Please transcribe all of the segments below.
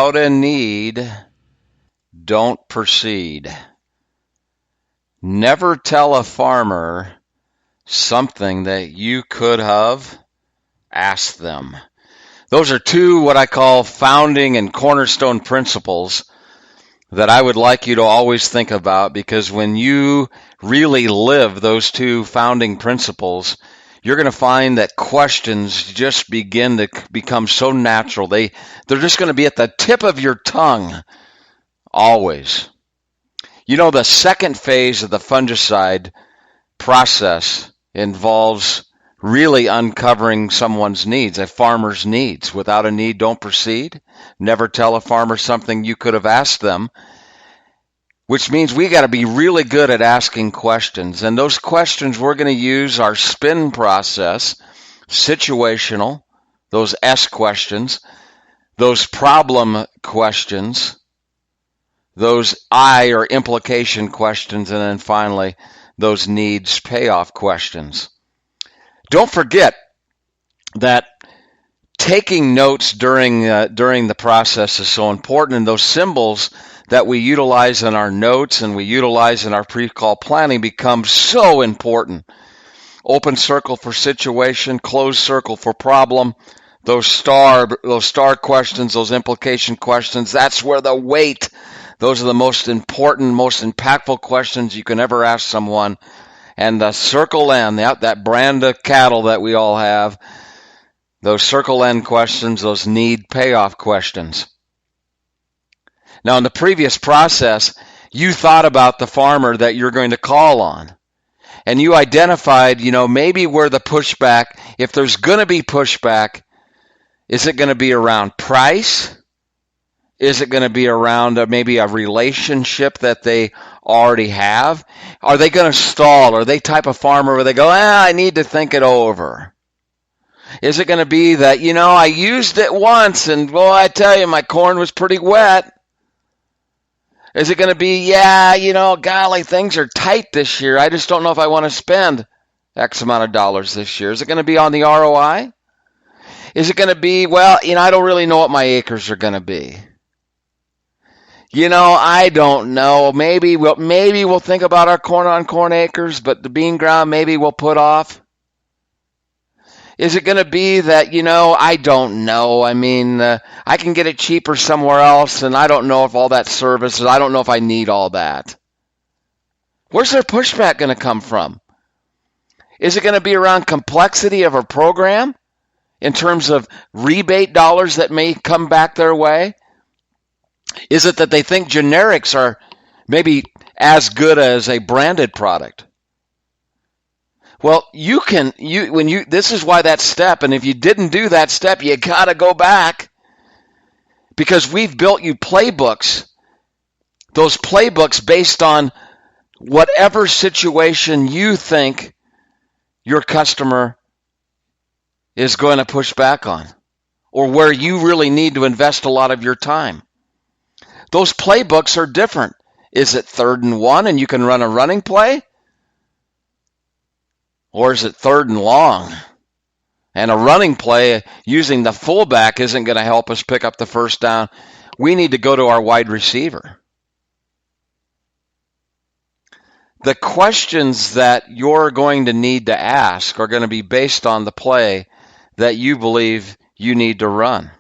without a need, don't proceed. Never tell a farmer something that you could have asked them. Those are two what I call founding and cornerstone principles that I would like you to always think about, because when you really live those two founding principles, you're going to find that questions just begin to become so natural. They're just going to be at the tip of your tongue always. You know, the second phase of the fungicide process involves really uncovering someone's needs, a farmer's needs. Without a need, don't proceed. Never tell a farmer something you could have asked them, which means we got to be really good at asking questions. And those questions, we're going to use our SPIN process, situational, those S questions, those problem questions, those I or implication questions, and then finally those needs payoff questions. Don't forget that taking notes during the process is so important, and those symbols that we utilize in our notes and we utilize in our pre-call planning become so important. Open circle for situation, closed circle for problem, those star questions, those implication questions, that's where the weight, those are the most important, most impactful questions you can ever ask someone. And the circle N, that brand of cattle that we all have, those circle N questions, those need payoff questions. Now, in the previous process, you thought about the farmer that you're going to call on. And you identified, maybe where the pushback, if there's going to be pushback, is it going to be around price? Is it going to be around maybe a relationship that they already have? Are they going to stall? Are they type of farmer where they go, I need to think it over? Is it going to be that, I used it once and, I tell you, my corn was pretty wet? Is it going to be, golly, things are tight this year. I just don't know if I want to spend X amount of dollars this year. Is it going to be on the ROI? Is it going to be, I don't really know what my acres are going to be. I don't know. Maybe we'll think about our corn on corn acres, but the bean ground maybe we'll put off. Is it going to be that, I don't know. I mean, I can get it cheaper somewhere else, and I don't know if all that services, I don't know if I need all that. Where's their pushback going to come from? Is it going to be around complexity of a program in terms of rebate dollars that may come back their way? Is it that they think generics are maybe as good as a branded product? Well, this is why that step, and if you didn't do that step, you got to go back, because we've built you playbooks, those playbooks based on whatever situation you think your customer is going to push back on, or where you really need to invest a lot of your time. Those playbooks are different. Is it 3rd and 1 and you can run a running play? Or is it 3rd and long? And a running play using the fullback isn't going to help us pick up the first down. We need to go to our wide receiver. The questions that you're going to need to ask are going to be based on the play that you believe you need to run.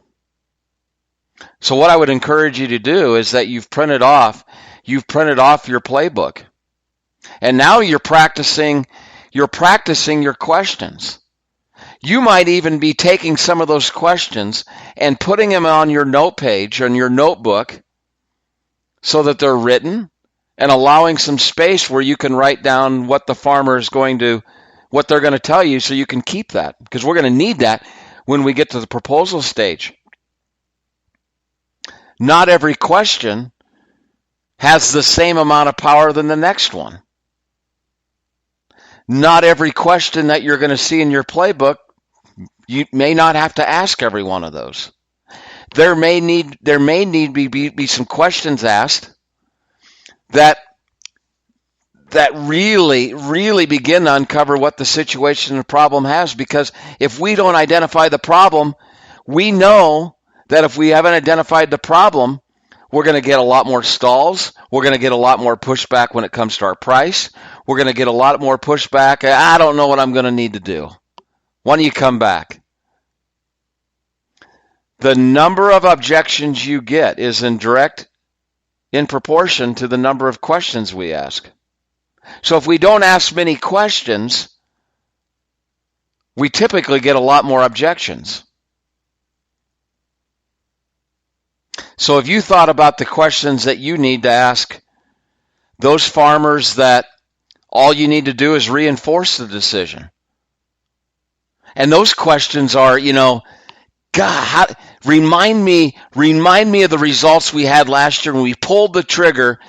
So what I would encourage you to do is that you've printed off your playbook. And now you're practicing your questions. You might even be taking some of those questions and putting them on your note page, on your notebook, so that they're written, and allowing some space where you can write down what the farmer is what they're going to tell you, so you can keep that, because we're going to need that when we get to the proposal stage. Not every question has the same amount of power than the next one. Not every question that you're going to see in your playbook, you may not have to ask every one of those. There may need to be some questions asked that really begin to uncover what the situation and problem has, because if we don't identify the problem, we know that if we haven't identified the problem, we're going to get a lot more stalls. We're going to get a lot more pushback when it comes to our price. We're going to get a lot more pushback. I don't know what I'm going to need to do. Why don't you come back? The number of objections you get is in proportion to the number of questions we ask. So if we don't ask many questions, we typically get a lot more objections. So if you thought about the questions that you need to ask those farmers that all you need to do is reinforce the decision. And those questions are, God, remind me of the results we had last year when we pulled the trigger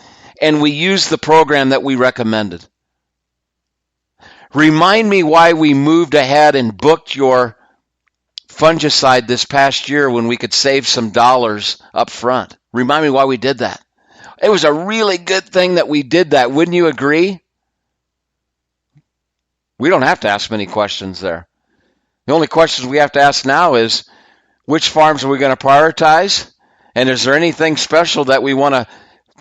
and we used the program that we recommended. Remind me why we moved ahead and booked your fungicide this past year when we could save some dollars up front. Remind me why we did that. It was a really good thing that we did that. Wouldn't you agree? We don't have to ask many questions there. The only questions we have to ask now is, which farms are we going to prioritize? And is there anything special that we want to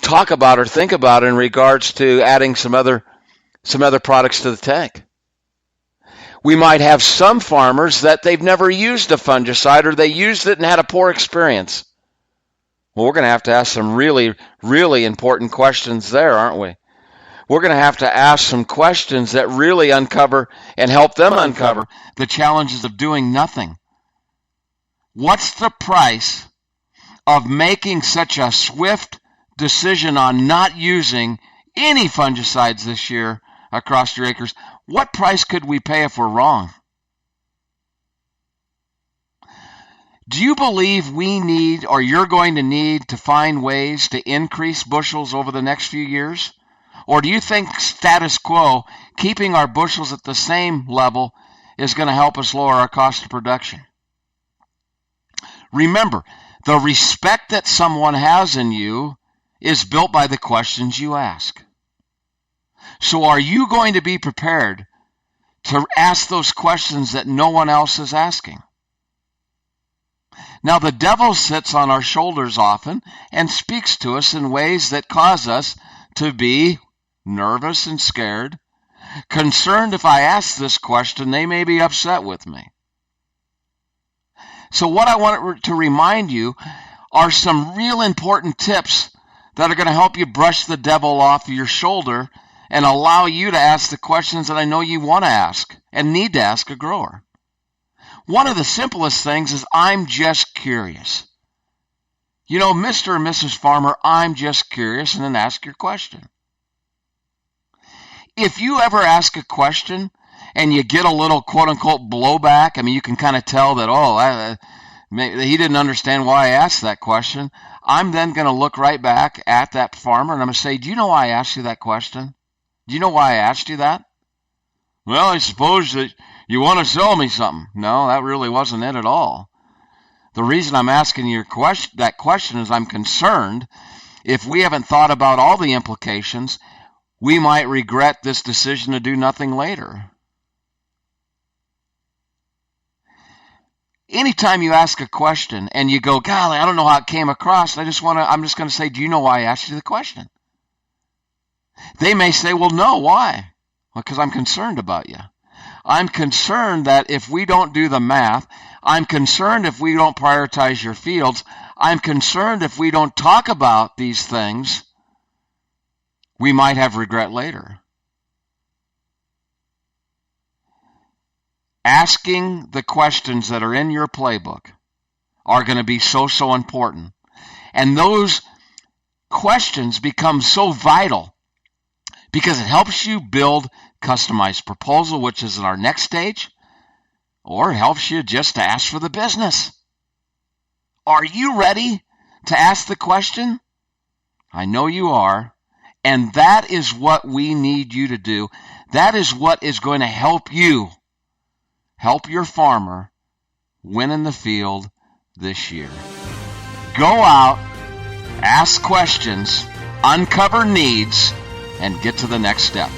talk about or think about in regards to adding some other products to the tank? We might have some farmers that they've never used a fungicide or they used it and had a poor experience. Well, we're going to ask some really, really important questions there, aren't we? We're going to ask some questions that really uncover and help them uncover the challenges of doing nothing. What's the price of making such a swift decision on not using any fungicides this year across your acres? What price could we pay if we're wrong? Do you believe we need, or you're going to need, to find ways to increase bushels over the next few years? Or do you think status quo, keeping our bushels at the same level, is going to help us lower our cost of production? Remember, the respect that someone has in you is built by the questions you ask. So are you going to be prepared to ask those questions that no one else is asking? Now, the devil sits on our shoulders often and speaks to us in ways that cause us to be nervous and scared, concerned if I ask this question, they may be upset with me. So what I want to remind you are some real important tips that are going to help you brush the devil off your shoulder and allow you to ask the questions that I know you want to ask and need to ask a grower. One of the simplest things is, I'm just curious. Mr. and Mrs. Farmer, I'm just curious, and then ask your question. If you ever ask a question and you get a little quote-unquote blowback, you can kind of tell that, he didn't understand why I asked that question. I'm then going to look right back at that farmer and I'm going to say, do you know why I asked you that question? Do you know why I asked you that? Well, I suppose that you want to sell me something. No, that really wasn't it at all. The reason I'm asking you that question is I'm concerned if we haven't thought about all the implications, we might regret this decision to do nothing later. Anytime you ask a question and you go, golly, I don't know how it came across, I'm just going to say, do you know why I asked you the question? They may say, well, no, why? Well, because I'm concerned about you. I'm concerned that if we don't do the math, I'm concerned if we don't prioritize your fields, I'm concerned if we don't talk about these things, we might have regret later. Asking the questions that are in your playbook are going to be so important. And those questions become so vital because it helps you build customized proposal, which is in our next stage, or it helps you just to ask for the business. Are you ready to ask the question? I know you are. And that is what we need you to do. That is what is going to help you help your farmer win in the field this year. Go out, ask questions, uncover needs, and get to the next step.